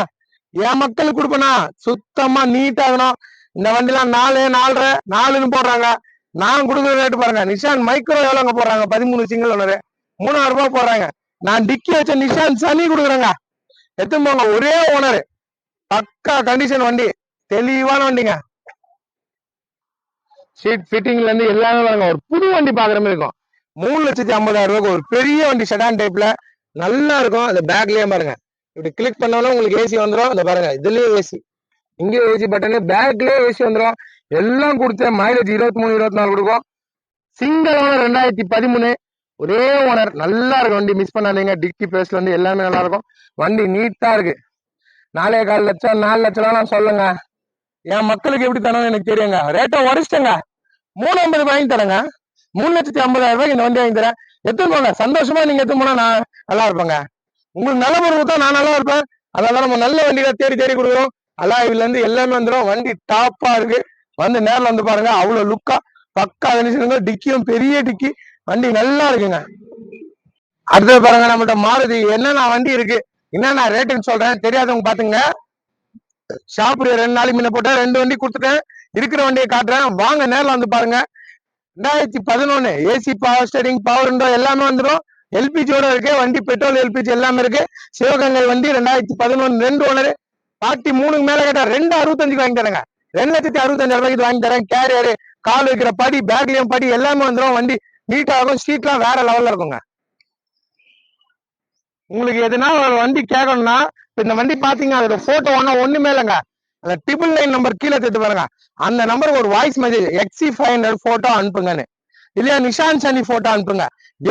என் மக்களுக்கு கொடுப்பேனா, சுத்தமா நீட் ஆகணும். இந்த வண்டிலாம் 4 4.5 4ன்னு போடுறாங்க. நான் கொடுக்குற ரேட்டு பாருங்க, நிஷான் மைக்ரோ எவ்வளோங்க போடுறாங்க, 13 சிங்கிள் ஓனரு 3,000 போடுறாங்க. நான் டிக்கி வச்ச நிஷான் சனி கொடுக்குறேங்க, எத்தனை போங்க, ஒரே ஓனரு, பக்கா கண்டிஷன் வண்டி, தெளிவான வண்டிங்க. சீட் ஃபிட்டிங்ல இருந்து எல்லாமே பாருங்க, ஒரு புது வண்டி பாக்குற மாதிரி இருக்கும். 3,50,000 ரூபாய்க்கு ஒரு பெரிய வண்டி செடான் டைப்ல நல்லா இருக்கும். அந்த பேக்லயே பாருங்க, இப்படி கிளிக் பண்ணாலும் உங்களுக்கு ஏசி வந்துடும். இந்த பாருங்க, இதுலயே ஏசி, இங்கேயே ஏசி பட்டனு, பேக்லயே ஏசி வந்துடும். எல்லாம் கொடுத்த மைலேஜ் 23 24 கொடுக்கும். சிங்கிள் ஓனர் 2013, ஒரே ஓனர். நல்லா இருக்கும் வண்டி, மிஸ் பண்ணாதீங்க. டிக்கி பேஸ்ல வந்து எல்லாமே நல்லா இருக்கும். வண்டி நீட்டா இருக்கு. 4,4 லட்சம் 4 லட்சம் சொல்லுங்க. என் மக்களுக்கு எப்படி தரணும் எனக்கு தெரியுங்க. ரேட்டை உடச்சிட்டேங்க. 3,50 வாங்கி தரேங்க. 3,50,000 ரூபாய்க்கு இந்த வண்டி வாங்கி தரேன். எடுத்துன்னு போங்க. சந்தோஷமா நீங்க எடுத்து போனா நான் நல்லா இருப்பேங்க. உங்களுக்கு நல்ல பொருள் கொடுத்தா நான் நல்லா இருப்பேன். அதனால நம்ம நல்ல வண்டியில தேடி தேடி கொடுக்குறோம். அலாய்ல இருந்து எல்லாமே வந்துடும். வண்டி டாப்பா இருக்கு. வந்து நேரில் வந்து பாருங்க. அவ்வளவு லுக்கா பக்கா கண்டிஷனுங்க. டிக்கியும் பெரிய டிக்கி. வண்டி நல்லா இருக்குங்க. அடுத்தது பாருங்க, நம்மகிட்ட மாருதி என்னென்ன வண்டி இருக்கு, என்னென்ன ரேட்டுன்னு சொல்றேன். தெரியாதவங்க பாத்துங்க. ஷாப் 2 நாளைக்கு முன்ன போட்டா 2 வண்டி கொடுத்துட்டேன். இருக்கிற வண்டியை காட்டுறேன், வாங்க நேரில் வந்து பாருங்க. 2011 AC, power steering, power window எல்லாமே வந்துடும். எல்பிஜியோட இருக்கு வண்டி. பெட்ரோல் எல்பிஜி எல்லாமே இருக்கு. சிவகங்கை வண்டி 2011, 2 ஓனர். 43 மேல கேட்டா 2,65 வாங்கி தரேங்க. 2,65,000 ரூபாய்க்கு வாங்கி தரேன். கேரியர், கால் வைக்கிற படி, பேக்லயும் படி எல்லாமே வந்துடும். வண்டி நீட்டா இருக்கும். ஸ்ட்ரீட்லாம் வேற லெவல்ல இருக்குங்க. உங்களுக்கு எதுனா ஒரு வண்டி கேட்கணும்னா இந்த வண்டி பாத்தீங்க, அதோட போட்டோ ஒண்ணுமே இல்லைங்க. அந்த 999 நம்பர் கீழே எடுத்து பாருங்க. அந்த நம்பருக்கு ஒரு வாய்ஸ் மெசேஜ் XC500 போட்டோ அனுப்புங்கன்னு, இல்லையா நிஷான் சனி போட்டோ அனுப்புங்க.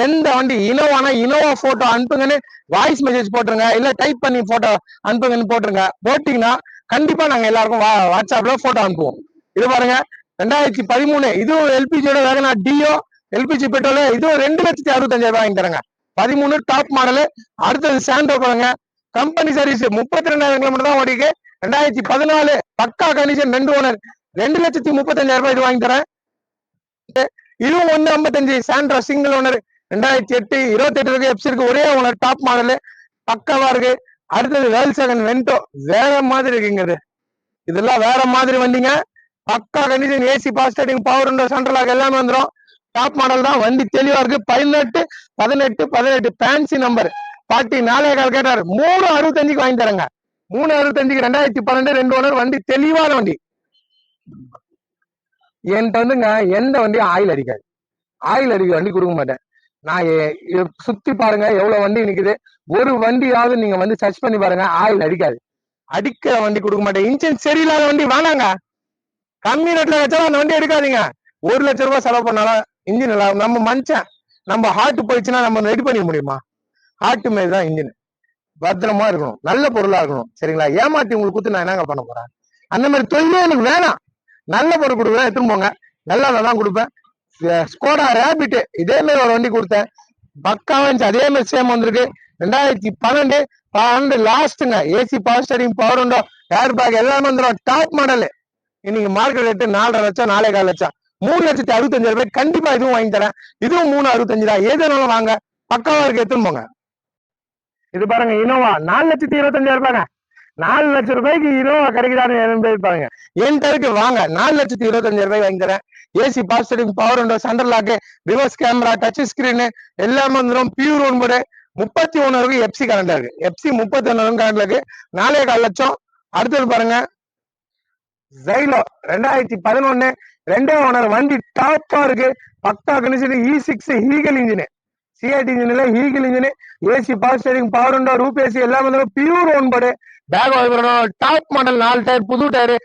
எந்த வண்டி இனோவானா இனோவா போட்டோ அனுப்புங்கன்னு வாய்ஸ் மெசேஜ் போட்டுருங்க, இல்ல டைப் பண்ணி போட்டோ அனுப்புங்கன்னு போட்டுருங்க. போட்டீங்கன்னா கண்டிப்பா நாங்க எல்லாருக்கும் வாட்ஸ்அப்ல போட்டோ அனுப்புவோம். இது பாருங்க, 2013, இதுவும் எல்பிஜியோட வேகனா டியோ, எல்பிஜி பெட்ரோல். இதுவும் 2,65,000 வாங்கி தரேங்க. 13 டாப் மாடலு. அடுத்தது சாண்டோ பாருங்க, கம்பெனி சர்வீஸ் 32,000 கிலோமீட்டர் தான் ஓடிக்கு. 2014 பக்கா கண்டிஷன், 2 ஓனர். 2,35,000 இது வாங்கி தரேன். இதுவும் 1,55 சாண்ட்ரா சிங்கிள் ஓனர். 2008 28 எப்சி இருக்கு. ஒரே ஓனர், டாப் மாடலு, பக்காவா இருக்கு. அடுத்தது வேல்சகன் வென்டோ, வேற மாதிரி இருக்குங்க. இதெல்லாம் வேற மாதிரி வண்டிங்க. பக்கா condition, AC, power steering, power window, central lock எல்லாமே வந்துடும். டாப் மாடல் தான். வண்டி தெளிவா இருக்கு. 18 18 18 ஃபேன்சி நம்பர். 44 கேட்டாரு. 3,65 வாங்கி தரேங்க. 3,65, 2012, 2 ஓனர். வண்டி தெளிவான வண்டி. என்கிட்ட வந்துங்க எந்த வண்டியும் ஆயில் அடிக்காது. ஆயில் அடிக்க வண்டி கொடுக்க மாட்டேன். நான் சுத்தி பாருங்க எவ்வளவு வண்டி நிக்குது. ஒரு வண்டியாவது நீங்க வந்து சர்ச் பண்ணி பாருங்க, ஆயில் அடிக்காது. அடிக்கிற வண்டி கொடுக்க மாட்டேன். இன்ஜின் சரியில்லாத வண்டி வேணாங்க. கம்மி ரேட்ல வச்சாலும் அந்த வண்டி எடுக்காதீங்க. 1 லட்சம் ரூபாய் செலவு பண்ணாலும் இன்ஜின் இல்லை. நம்ம மனுஷன், நம்ம ஹார்ட் போயிடுச்சுன்னா நம்ம ரெடி பண்ணிக்க முடியுமா? ஹார்ட் மாரி தான் இன்ஜின். பத்திரமா இருக்கணும், நல்ல பொருளா இருக்கணும். சரிங்களா? ஏமாத்தி உங்களுக்கு குத்து நான் என்னங்க பண்ண போறேன்? அந்த மாதிரி தொழிலே எனக்கு வேணாம். நல்ல பொருள் கொடுக்குறேன், எடுத்துன்னு போங்க. நல்லா தான் கொடுப்பேன். ஸ்கோடா ரேபிட் இதே மாதிரி ஒரு வண்டி கொடுத்தேன், பக்காவா இருந்துச்சு. அதே மாதிரி சேம் வந்திருக்கு. 2012 லாஸ்ட்டுங்க. AC, power steering, power window, air bag எல்லாமே வந்துடும். Top model. இன்னைக்கு மார்க்கெட் ரேட்டு 4,5 லட்சம் 4,4 லட்சம். 3,65,000 ரூபாய். கண்டிப்பா இதுவும் வாங்கி தரேன். இதுவும் 3,65 தான். எதுனாலும் வாங்க, பக்காவா இருக்கு, எடுத்துன்னு போங்க. இது பாருங்க, இனோவா 4,25,000 ரூபாய்ங்க. 4 லட்சம் ரூபாய்க்கு இனோவா கிடைக்குதான்னு பாருங்க. என் தருக்கு வாங்க, 4,25,000 ரூபாய் வாங்கி தரேன். AC, power steering, power window, central lock, reverse camera, touch screen எல்லாமே வந்துடும். பியூர் ஒன்பது 31 எப்சி கரண்ட் இருக்கு. எப்சி 31 கரண்ட்ல இருக்கு. 4,4 லட்சம். அடுத்தது பாருங்க, ஜைலோ 2011, 2 ஓனர். வண்டி டாப்பா இருக்கு. பக்கா கண்டிஷன். E6 ஹீகல் இன்ஜின், சிஐடி இன்ஜின்ல ஹீகல் இன்ஜின். AC, power steering, power window, roof AC எல்லாம் வந்துடும். பியூர் ஒன்பது பேக் வாங்கணும். டாப் மாடல், 4 டயர், புது டயர்.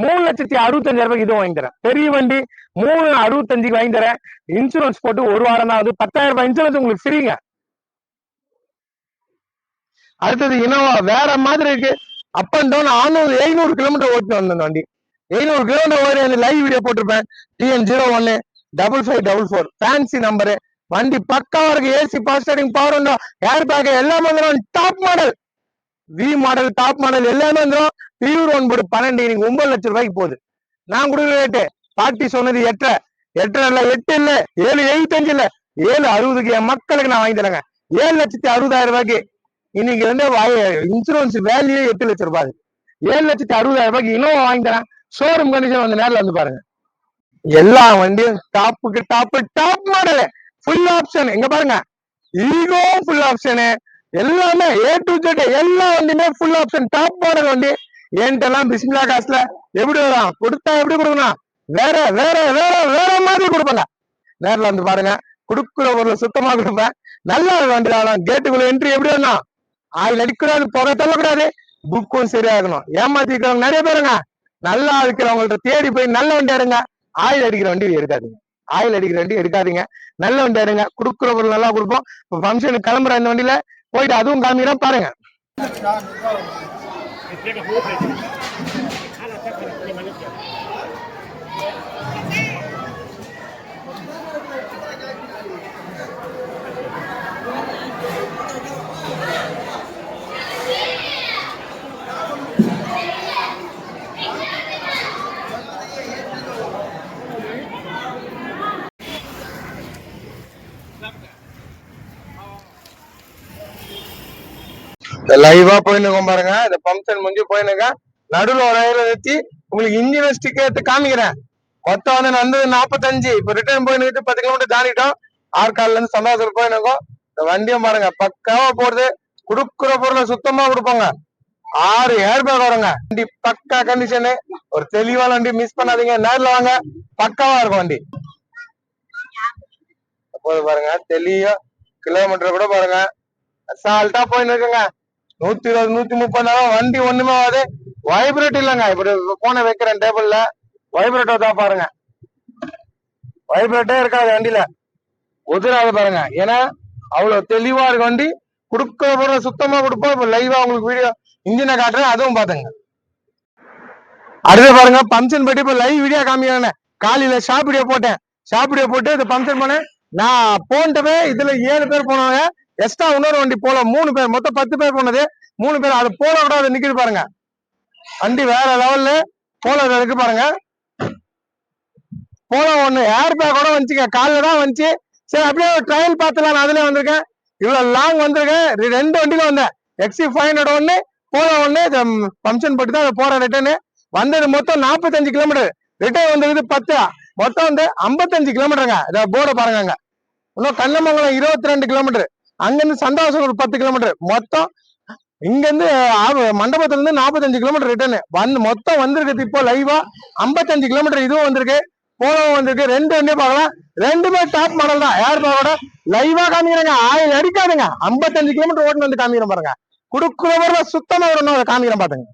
3,65,000 ரூபாய்க்கு இதுவும் வாங்கி தரேன். பெரிய வண்டி 3,65 வாங்கி தரேன். இன்சூரன்ஸ் போட்டு 1 வாரம் தான் ஆகுது. 10,000 ரூபாய் இன்சூரன்ஸ் உங்களுக்கு ஃப்ரீங்க. அடுத்தது இனோவா வேற மாதிரி இருக்கு. அப் அண்ட் டவுன் 700 கிலோமீட்டர் ஓட்டு வந்த வண்டி. 700 கிலோமீட்டர் ஓடி அந்த லைவ் வீடியோ போட்டிருப்பேன். TN01 5544 fancy number. வண்டி பக்காவா இருக்கு. AC, power steering, power window, air bag எல்லாமே வந்துடும். Top model, V model, top model எல்லாமே வந்துடும். பியூர் 12 இன்னைக்கு 9 லட்சம் ரூபாய்க்கு போகுது. நான் கொடுக்குற ரேட்டு பார்ட்டி சொன்னது 8 இல்ல 8 இல்ல 7,75 இல்ல 7,60க்கு என் மக்களுக்கு நான் வாங்கி தரேங்க. 7,60,000 ரூபாய்க்கு. இன்னைக்கு வந்து இன்சூரன்ஸ் வேல்யூ 8 லட்சம் ரூபாய். 7,60,000 ரூபாய்க்கு இனோவா வாங்கி தரேன். ஷோரூம் கண்டிஷன் வந்து நேரில் வந்து பாருங்க. எல்லா வண்டியும் டாப்புக்கு டாப் மாடல், ஃபுல் ஆப்ஷன். இங்க பாருங்க, ஈகோ ஃபுல் ஆப்ஷனு, எல்லாமே A to Z எல்லா வண்டியுமே ஃபுல் ஆப்ஷன். டாப் மாடல் வண்டி. என்கிட்ட பிஸ்மிலா காசுல எப்படி வரும்? கொடுத்தா எப்படி கொடுக்கணும்? வேற வேற வேற வேற மாதிரி கொடுப்பாங்க. நேரில் வந்து பாருங்க. குடுக்குற பொருளை சுத்தமா கொடுப்பேன். நல்லா வண்டி கேட்டுக்குள்ள என்ட்ரி எப்படி வேணும், ஆயில் அடிக்கூடாது, புகை தள்ளக்கூடாது, புக்கும் சரியாகணும். ஏமாத்திக்கிறவங்க நிறைய பேருங்க. நல்லா இருக்கிறவங்கள்ட்ட தேடி போய் நல்ல வண்டி எடுங்க. ஆயில் அடிக்கிற வண்டி எடுக்காதீங்க. ஆயில் அடிக்கிற வண்டி எடுக்காதீங்க. நல்ல வண்டி எடுங்க. குடுக்குற பொருள் நல்லா கொடுப்போம். இப்போ ஃபங்க்ஷனுக்கு கிளம்புற இந்த வண்டியில போயிட்டு அதுவும் காமிக்கிறேன் பாருங்க. லைவா போயின்னு பாருங்க. இந்த பம்ப்ஷன் முடிஞ்சு போயினுங்க. நடுவில் ஒரு ரயில நிறுத்தி உங்களுக்கு இன்ஜின் ஸ்டிக்கர் எடுத்து காமிக்கிறேன். மொத்தம் வந்து நடந்தது 45. இப்ப ரிட்டர்ன் போயின்னு 10 கிலோமீட்டர் தாண்டிட்டோம். ஆற்காடுல இருந்து சந்தாசல் போயினுக்கோம். இந்த வண்டியும் பாருங்க பக்காவா போடுது. குடுக்குற பொருளை சுத்தமா கொடுப்பாங்க. 6 ஏர் பேக் வருங்க. வண்டி பக்கா கண்டிஷனு. ஒரு தெளிவான வண்டி, மிஸ் பண்ணாதீங்க. நேரில் வாங்க, பக்காவா இருக்கும் வண்டி. அப்போது பாருங்க தெளிவா கிலோமீட்டர் கூட பாருங்க சால்ட்டா போயின்னு இருக்குங்க. 120 130 வண்டி ஒண்ணுமே ஆகுது. வைப்ரேட் இல்லைங்க. இப்படி போன வைக்கிறேன் டேபிள்ல, வைப்ரேட்டோ தான் பாருங்க. வைப்ரேட்டே இருக்காது வண்டியில, உதிராது பாருங்க. ஏன்னா அவ்வளவு தெளிவா இருக்கு வண்டி. குடுக்க போற சுத்தமா கொடுப்போம். இப்ப லைவா உங்களுக்கு வீடியோ இன்ஜினை காட்டுறேன், அதுவும் பாத்துங்க. அடுத்து பாருங்க பம்ப்ஷன் போயிட்டு இப்ப லைவ் வீடியோ காமிக்கிறேன். காலையில ஷாப் வீடியோ போட்டேன். ஷாப் வீடியோ போட்டு இது பம்ப்ஷன் பண்ணேன். நான் போன்ட்டவே இதுல 7 பேர் போனவங்க, எக்ஸ்ட்ரா இன்னொரு வண்டி போல 3 பேர், மொத்தம் 10 பேர் போனது. 3 பேர் அது போல கூட அது நிக்குது பாருங்க. வண்டி வேற லெவல்ல போல இருக்கு பாருங்க. போல ஒண்ணு ஏர் பேக் கூட வந்துச்சுங்க. காலைல தான் வந்துச்சு. சரி அப்படியே ட்ரையல் பார்த்துலாம், அதுல வந்திருக்கேன். இவ்வளவு லாங் வந்திருக்கேன். 2 வண்டியில வந்தேன். XC500 ஒண்ணு, போல ஒண்ணு. பம்ப்ஷன் போட்டு தான் போறேன். ரிட்டர்னு வந்தது மொத்தம் 45 கிலோமீட்டர். ரிட்டர்ன் வந்தது 10. மொத்தம் வந்து 55 கிலோமீட்டருங்க. இதை போர்டை பாருங்க. இன்னும் கண்ணமங்கலம் 22 கிலோமீட்டர். அங்கிருந்து சந்தாசம் ஒரு 10 கிலோமீட்டர். மொத்தம் இங்க இருந்து மண்டபத்துல இருந்து 45 கிலோமீட்டர் ரிட்டர்னு வந்து மொத்தம் வந்திருக்கு. இப்போ லைவா 55 கிலோமீட்டர் இதுவும் வந்திருக்கு, போலவும் வந்திருக்கு. 2 வண்டியும் பார்க்கலாம். 2மே டாப் மாடல் தான். ஏர் பேக்கோட லைவா காமிக்கிறாங்க. ஆயில் அடிக்காதுங்க. 55 கிலோமீட்டர் ஓட்டு வந்து காமிக்கிறேன் பாருங்க. குடுக்குறவர சுத்தமா வரணும், காமிக்கிறேன் பாத்துங்க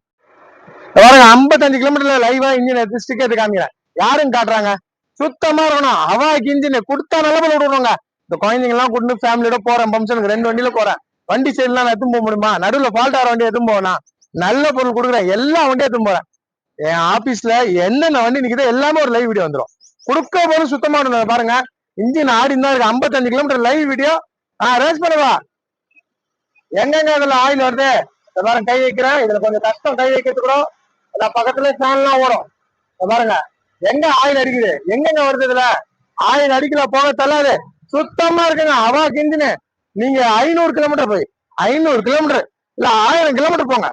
பாருங்க. 55 கிலோமீட்டர்ல லைவா இன்ஜின் எடுத்து ஸ்டிக் எடுத்து காமிக்கிறேன். யாரும் காட்டுறாங்க, சுத்தமா இருக்கணும். அவாக்கு இன்ஜின் கொடுத்தா நல்ல போல விடுவாங்க. இந்த குழந்தைங்க எல்லாம் கூட்டு ஃபேமிலியோட போறேன் பம்ப்ஷனுக்கு. 2 வண்டியில போறேன். வண்டி சைடுலாம் நான் எடுத்து போக முடியுமா? நடுவில் ஃபால்ட் ஆகிற வண்டி எடுத்து போவேனா? நல்ல பொருள் கொடுக்குறேன். எல்லா வண்டியும் எடுத்து போறேன். என் ஆபீஸ்ல என்னென்ன வண்டி நிக்குதோ எல்லாமே ஒரு லைவ் வீடியோ வந்துடும். கொடுக்க போது சுத்தமா பாருங்க. இன்ஜின் ஆடி தான் இருக்கு. 55 கிலோமீட்டர் லைவ் வீடியோ. ரேஸ் பண்ணுவா. எங்கெங்க இதுல ஆயில் வருது பாருங்க. கை வைக்கிறேன். இதுல கொஞ்சம் கஷ்டம் கை வைக்கிறது கூட. பக்கத்துல ஃபேன்லாம் ஓடும் பாருங்க. எங்க ஆயில் அடிக்குது, எங்கெங்க வருது இதுல ஆயில் அடிக்கல, போக தள்ளாது, சுத்தமா இருக்குங்க. அவாக்கு இன்ஜின். நீங்க 500 கிலோமீட்டர் போய் 500 கிலோமீட்டர் இல்ல 1000 கிலோமீட்டர் போங்க,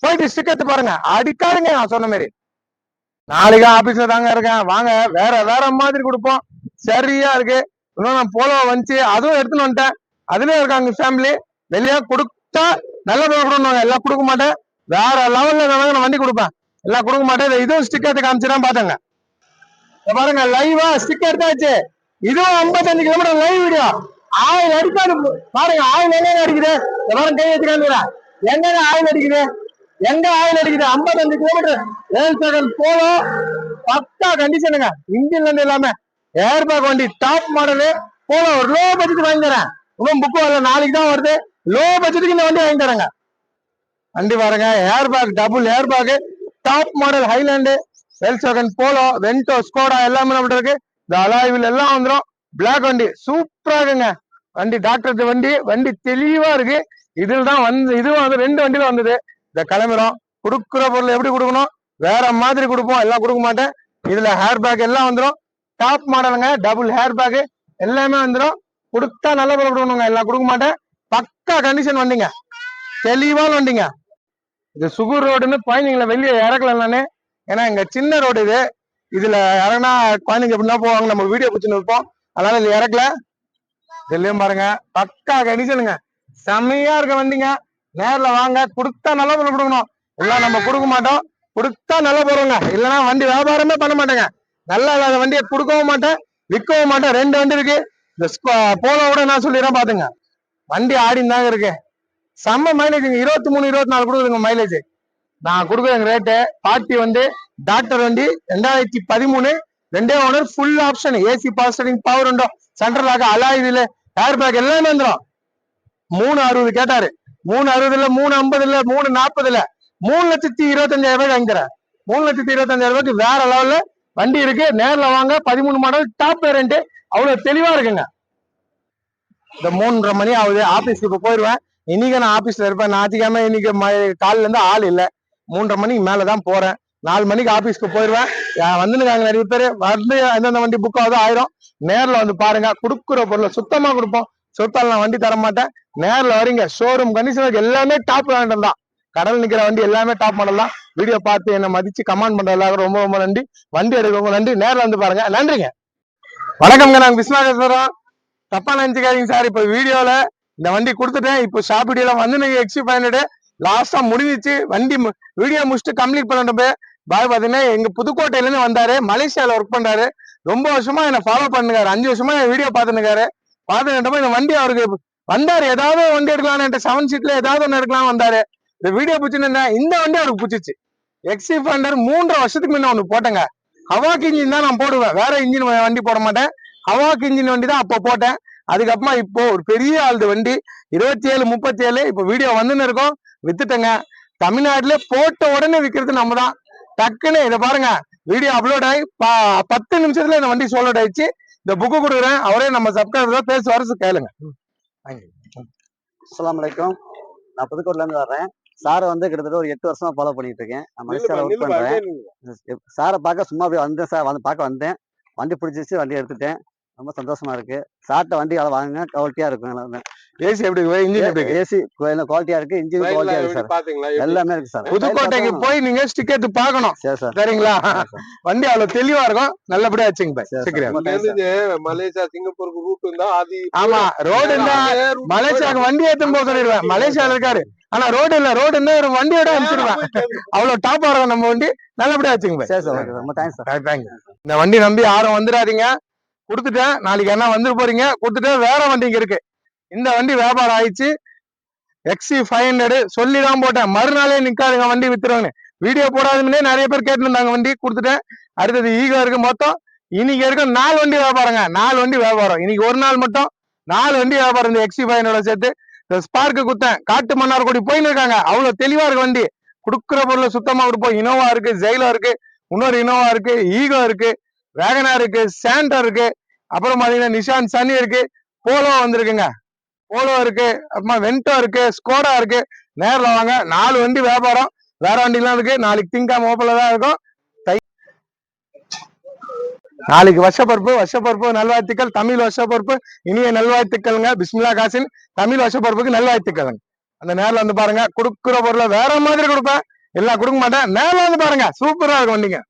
போயிட்டு ஸ்டிக் எடுத்து பாருங்க. அடிக்காதுங்க. நான் சொன்ன மாதிரி நாளைக்கு ஆபீஸ்ல தாங்க இருக்கேன். வாங்க, வேற வேற மாதிரி கொடுப்போம். சரியா இருக்கு. இன்னும் நான் போலோ வந்துச்சு, அதுவும் எடுத்துன்னு வந்துட்டேன். அதுலயும் இருக்காங்க ஃபேமிலி. வெளியே கொடுத்தா நல்ல பேர் கொடுக்கணும். எல்லாம் கொடுக்க மாட்டேன். வேற லெவல்ல நான் வண்டி கொடுப்பேன். எல்லாம் கொடுக்க மாட்டேன். இதுவும் ஸ்டிக் எடுத்து காமிச்சுதான் பாத்துங்க. பாருங்க லைவா ஸ்டிக் எடுத்தாச்சு. இதுவும் 55 கிலோமீட்டர் லைவ் வீடியோ. ஆயில் அடிக்காது பாருங்க. ஆயில் எங்க அடிக்குது எல்லாரும் கை வச்சு காமிக்கிறேன். எங்க ஆயில் அடிக்குது, எங்க ஆயில் அடிக்குது. 55 கிலோமீட்டர் 7 செகண்ட் போலும். பக்கா கண்டிஷனுங்க. இன்ஜின்ல இருந்து எல்லாமே. ஏர் பேக் வண்டி டாப் மாடலு. போலும் ஒரு லோ பட்ஜெட் வாங்கி தரேன். இன்னும் புக்கு வரல, நாளைக்கு தான் வருது. லோ பட்ஜெட்டுக்கு இந்த வண்டி வாங்கி தரேங்க. வண்டி பாருங்க. Air bag double air bag, top model ஹைலாண்டு, வெல்சகன் போலோ, வென்டோ, ஸ்கோடா எல்லாமே நம்மகிட்ட இருக்கு. இந்த அலாய்வில் எல்லாம் வந்துடும். பிளாக் வண்டி சூப்பரா இருக்குங்க. வண்டி டாக்டர் வண்டி. வண்டி தெளிவா இருக்கு. இதில் தான் வந்து இதுவும் வந்து 2 வண்டியில வந்தது. இந்த கிளம்புறோம். கொடுக்குற பொருள் எப்படி கொடுக்கணும், வேற மாதிரி கொடுப்போம். எல்லாம் கொடுக்க மாட்டேன். இதுல ஹேர் பேக் எல்லாம் வந்துடும். டாப் மாடலுங்க. டபுள் ஹேர் பேக் எல்லாமே வந்துடும். கொடுத்தா நல்ல பொருள் கொடுக்கணுங்க. எல்லாம் கொடுக்க மாட்டேன். பக்கா கண்டிஷன் வண்டிங்க. தெளிவான வண்டிங்க. இது சுகூர் ரோடுன்னு குழந்தைங்களை வெளியே இறக்கல நானு. ஏன்னா இங்க சின்ன ரோடு இது. இதுல இறங்கினா குழந்தைங்க எப்படின்னா போவாங்க, நம்ம வீடியோ பிடிச்சுன்னு இருப்போம். அதனால இது இறக்கல. இதுலயும் பாருங்க பக்கா கண்டிஷனுங்க. செம்மையா இருக்க வண்டிங்க. நேர்ல வாங்க. கொடுத்தா நல்ல பொருள் கொடுக்கணும். எல்லாம் நம்ம கொடுக்க மாட்டோம். கொடுத்தா நல்ல பொருளுங்க. இல்லைன்னா வண்டி வியாபாரமே பண்ண மாட்டேங்க. நல்லா இல்லாத வண்டியை கொடுக்கவும் மாட்டேன், விற்கவும் மாட்டேன். 2 வண்டி இருக்கு. இந்த போலோட நான் சொல்லிடுறேன் பாத்துங்க. வண்டி ஆடின்னு தாங்க இருக்கு. செம்ம மைலேஜ் 23 24 கொடுக்குதுங்க மைலேஜ். நான் கொடுக்குறேங்க ரேட்டு. பார்ட்டி வந்து டாக்டர் வண்டி 2013 2 owner, full option, AC power steering, power window, central lock, alloy wheel, air bag எல்லாமே வந்துடும். 360 கேட்டாரு. 360 இல்ல, 350 இல்ல, 340 இல்ல, 3,25,000 ரூபாய்க்கு வாங்கிக்கிறேன். 3,25,000 ரூபாய்க்கு வேற லெவல்ல வண்டி இருக்கு. நேர்ல வாங்க. 13 மாடல், டாப் வேரியன்ட், அவ்வளவு தெளிவா இருக்குங்க. இந்த 3:30 மணி ஆகுது. ஆபீஸ்க்கு இப்ப போயிருவேன். இன்னைக்கு நான் ஆபீஸ்ல இருப்பேன். ஞாயிற்றுக்கிழமை இன்னைக்கு காலையில இருந்து ஆள் இல்ல. 3:30 மணிக்கு மேலதான் போறேன். 4 மணிக்கு ஆபீஸ்க்கு போயிருவேன். வந்துருக்காங்க நிறைய பேர். வந்து எந்தெந்த வண்டி புக் ஆகுதோ ஆயிரும். நேர்ல வந்து பாருங்க. கொடுக்குற பொருளை சுத்தமா கொடுப்போம். சொத்தால் நான் வண்டி தர மாட்டேன். நேர்ல வரீங்க. ஷோரூம் கண்டிஷன் எல்லாமே டாப் வேண்டாம் தான். கடல் நிக்கிற வண்டி எல்லாமே டாப் மாடல் தான். வீடியோ பார்த்து என்ன மதிச்சு கமெண்ட் பண்ற எல்லாரும் ரொம்ப ரொம்ப நன்றி. வண்டி எடுக்கிறவங்க நன்றி. நேர்ல வந்து பாருங்க. நன்றிங்க. வணக்கம்ங்க. நாங்க விஸ்வநாதேஸ்வரம். தப்பா நினைச்சுக்காதீங்க சார். இப்ப வீடியோல இந்த வண்டி கொடுத்துட்டேன். இப்போ ஷாப் வீடியோல வந்து நீங்க XC500 லாஸ்டா முடிஞ்சிச்சு. வண்டி வீடியோ முடிச்சுட்டு கம்ப்ளீட் பண்ணிட்டு பாய் பாத்தீங்கன்னா எங்க புதுக்கோட்டையில இருந்து வந்தாரு. மலேசியால ஒர்க் பண்றாரு. ரொம்ப வருஷமா என்ன ஃபாலோ பண்ணுறாரு. 5 வருஷமா என் வீடியோ பார்த்துருக்காரு. பார்த்துட்டு இந்த வண்டி அவருக்கு வந்தாரு. ஏதாவது வண்டி எடுக்கலாம்னு 7 சீட்ல ஏதாவது ஒண்ணு எடுக்கலாம் வந்தாரு. இந்த வீடியோ பிடிச்சுன்னு இந்த வண்டி அவருக்கு பிடிச்சிச்சு. XC500 3.5 வருஷத்துக்கு முன்ன ஒண்ணு போட்டேங்க. ஹவாக்கு இன்ஜின் தான் நான் போடுவேன். வேற இன்ஜின் வண்டி போட மாட்டேன். ஹவாக்கு இன்ஜின் வண்டி தான் அப்போ போட்டேன். அதுக்கப்புறமா இப்போ ஒரு பெரிய ஆளுது வண்டி 27 37 இப்போ வீடியோ வந்துன்னு இருக்கோம். வித்துட்டேங்க. தமிழ்நாட்டுல போட்ட உடனே விற்கிறது நம்ம தான். டக்குன்னு இதை பாருங்க. வீடியோ அப்லோட் ஆகி 10 நிமிஷத்துல இந்த வண்டி சோல்ட் ஆயிடுச்சு. இந்த புக்கு கொடுக்குறேன். அவரே நம்ம சப்ஸ்கிரைபர் பேசுவாரு. கேளுங்க. அஸ்ஸலாமு அலைக்கும். நான் புதுக்கோட்டையில இருந்து வர்றேன். சாரை வந்து கிட்டத்தட்ட ஒரு 8 வருஷமா ஃபாலோ பண்ணிட்டு இருக்கேன். நான் மலேசியால ஒர்க் பண்றேன். சாரை பார்க்க சும்மா அப்படியே வந்தேன். சார் வந்து பார்க்க வந்தேன். வண்டி பிடிச்சிச்சு. வண்டி எடுத்துட்டேன். ரொம்ப சந்தோஷமா இருக்கு. சார்ட்ட வண்டி வாங்குங்க. குவாலிட்டியா இருக்கும். ஏசி எப்படி இன்ஜின் எப்படி ஏசி குவாலிட்டியா இருக்கு. இன்ஜின் குவாலிட்டியா இருக்கு சார். எல்லாமே இருக்கு சார். புதுக்கோட்டைக்கு போய் நீங்க ஸ்டிக்கர் பார்க்கணும். சரி சார். சரிங்களா? வண்டி அவ்வளவு தெளிவா இருக்கும். நல்லபடியா வச்சுங்க. மலேசியா சிங்கப்பூருக்கு ரூட் இருந்தா அது ஆமா ரோடு இருந்தா மலேசியாவுக்கு வண்டி ஏத்தும் போது சொல்லிடுவேன். மலேசியால இருக்காரு. ஆனா ரோடு இல்ல. ரோடு இருந்தா ஒரு வண்டியோட அனுப்பிச்சிருவேன். அவ்வளவு டாப்பா இருக்கும் நம்ம வண்டி. நல்லபடியா வச்சுங்க. சரி சார். ரொம்ப தேங்க்ஸ் சார். இந்த வண்டி நம்பி யாரும் வந்துடாதீங்க. கொடுத்துட்டேன். நாளைக்கு என்ன வந்துட்டு போறீங்க. கொடுத்துட்டேன். வேற வண்டி இங்க இருக்கு. இந்த வண்டி வியாபாரம் ஆயிடுச்சு. XC500 சொல்லிதான் போட்டேன். மறுநாளே நிக்காதுங்க வண்டி வித்துருவாங்க. வீடியோ போடாதுன்னே நிறைய பேர் கேட்டு இருந்தாங்க. வண்டி கொடுத்துட்டேன். அடுத்தது ஈகோ இருக்கு. மொத்தம் இன்னைக்கு வரைக்கும் 4 வண்டி வியாபாரங்க. 4 வண்டி வியாபாரம். இன்னைக்கு ஒரு நாள் மட்டும் 4 வண்டி வியாபாரம். இந்த XC500 சேர்த்து இந்த ஸ்பார்க்கு குத்தேன். காட்டு மன்னார் கூடி போயின்னு இருக்காங்க. அவ்வளவு தெளிவா இருக்கு வண்டி. கொடுக்குற பொருளை சுத்தமா கொடுப்போம். இனோவா இருக்கு, ஜெயிலோ இருக்கு, இன்னொரு இனோவா இருக்கு, ஈகோ இருக்கு, வேகனார் இருக்கு, சாண்டர் இருக்கு, அப்புறம் பாத்தீங்கன்னா நிஷான் சனி இருக்கு, போலோ வந்திருக்குங்க. போலோ இருக்கு, அப்புறமா வென்டோ இருக்கு, ஸ்கோடா இருக்கு. நேரில் வாங்க. 4 வண்டி வியாபாரம். வேற வண்டிலாம் இருக்கு. நாளைக்கு திங்காம ஓப்பன்ல தான் இருக்கும். நாளைக்கு வருஷப்பருப்பு நல்வாழ்த்துக்கள். தமிழ் வருஷப்பருப்பு இனிய நல்வாழ்த்துக்கள்ங்க. பிஸ்மில்லா காசின் தமிழ் வருஷப்பருப்புக்கு நல்வாழ்த்துக்கள்ங்க. அந்த நேரில் வந்து பாருங்க. கொடுக்குற பொருளை வேற மாதிரி கொடுப்பேன். எல்லாம் கொடுக்க மாட்டேன். நேரில் வந்து பாருங்க. சூப்பரா இருக்கும் வண்டிங்க.